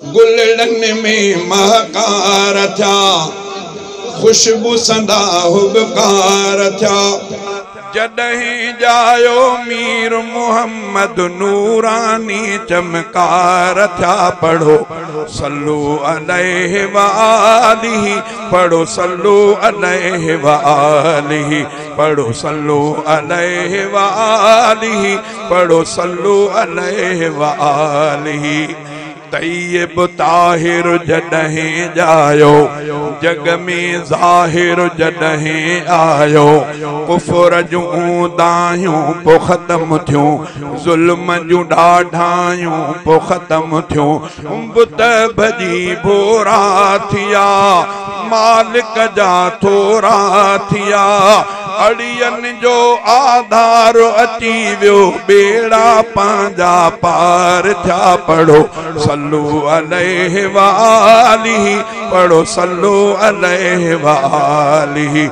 गुलड़न में महकार था, खुशबू संदा हुबकार था। जॾहिं जायो मीर मोहम्मद नूरानी चमकार था। पढ़ो सल्लू अलैहि वालिही, पढ़ो सल्लू अलैहि वालिही, पढ़ो सल्लू अलैहि वालिही, पढ़ो सल्लू अलैहि वालिही। तैयब ताहिर जॾहिं जायो, जग में ज़ाहिर जॾहिं आयो। कुफर जूं दायूं पो ख़त्म थियूं, ज़ुल्म जूं ॾाढायूं पो ख़त्म थियूं। बुत भॼी भोरा थिया, मालिक जा थोरा थिया। अड़ियन जो आधार अची वियो, बेड़ा पंहिंजा पार थिया। पढ़ो सल्लू अलैहि वालिही, पढ़ो सल्लू अलैहि वालिही।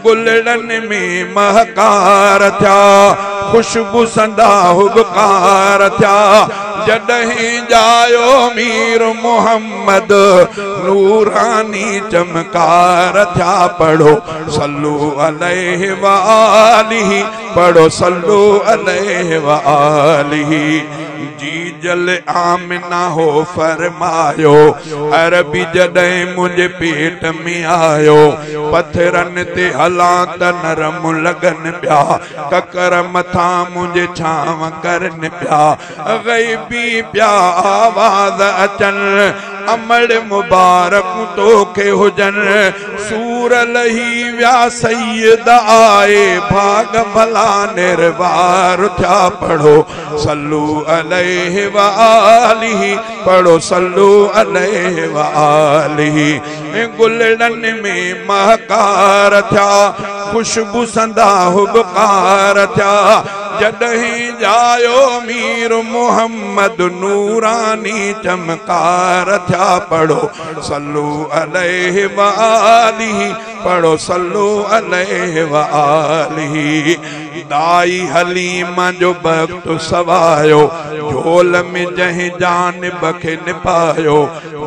गुलड़न में महकार थिया, खुशबू संदा हुबकार थिया। जॾहिं जायो मीर मोहम्मद नूरानी चमकार थिया। पढ़ो सल्लू अलैहि वालिही, पढ़ो सल्लू अलैहि वालिही। जी जल आमिना हो फरमायो, अरबी जॾहिं मुझे पेट में आयो। पत्थरन ते हलां त नरम लगन पिया, ककर मथा मुझे छांव करन पिया। गैबी पिया आवाज अचन, अमड़ मुबारक तोखे हुजन। सूर लही व्या सैयद आए, भाग भला निर्वार थिया। पढ़ो सल्लू अलैहि वालिही, पढ़ो सल्लू अलैहि वालिही। गुलड़न में महकार थिया, खुशबू संदा हुबकार थिया। जॾहिं जायो मीर मोहम्मद नूरानी चमकार थिया। पढ़ो सल्लू अलैहि वालिही, पढ़ो सल्लू अलैहि वालिही। दाई हलीमा जो वक्त सवायो, झोल में जहीं जानिब खे निभायो।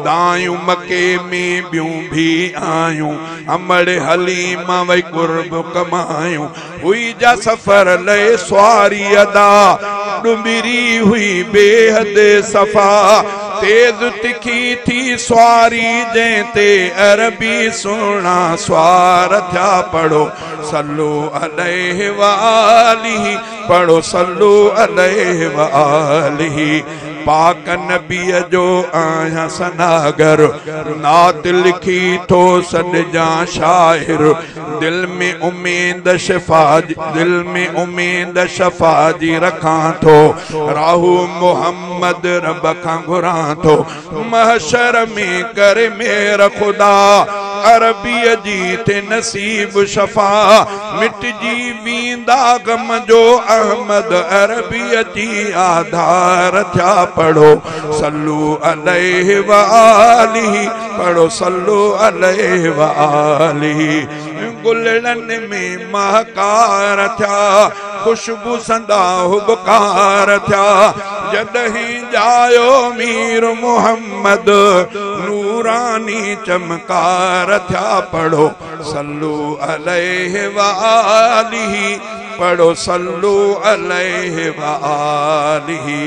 दायूं मके में ॿियूं भी आयूं, अमड़ हलीमा वई कुर्ब कमायूं। हुई जा सफ़र लए स्वारी अदा, डुबिरी हुई बेहद सफ़ा। तेज तिखी थी स्वारी जंहिंते, अरबी सुहिणा स्वार थिया। पढ़ो सल्लू अलैहि वालिही, पढ़ो सल्लू अलैहि वालिही। पाक नबीअ जो आहियां सनागर, नात लिखी थो सॾिजां शाइर। दिल में उमेद शफ़ा, दिल में उमेद शफ़ा जी रखां थो। राहू मोहम्मद रब खां घुरां थो, महशर में करे मेर खुदा। अरबीअ जी थे नसीब शफ़ा, मिटजी वेंदा गम जो अहमद। अरबीअ जी आधार थिया। पढ़ो सल्लू अलैहि वालिही, पढ़ो सल्लू अलैहि वालिही। गुलड़न में महकार थिया, खुशबू संदा हुबकार थिया। जॾहिं जायो मीर मोहम्मद नूरानी चमकार थिया। पढ़ो सल्लू अलैहि वालिही, पढ़ो सल्लू अलैहि वालिही।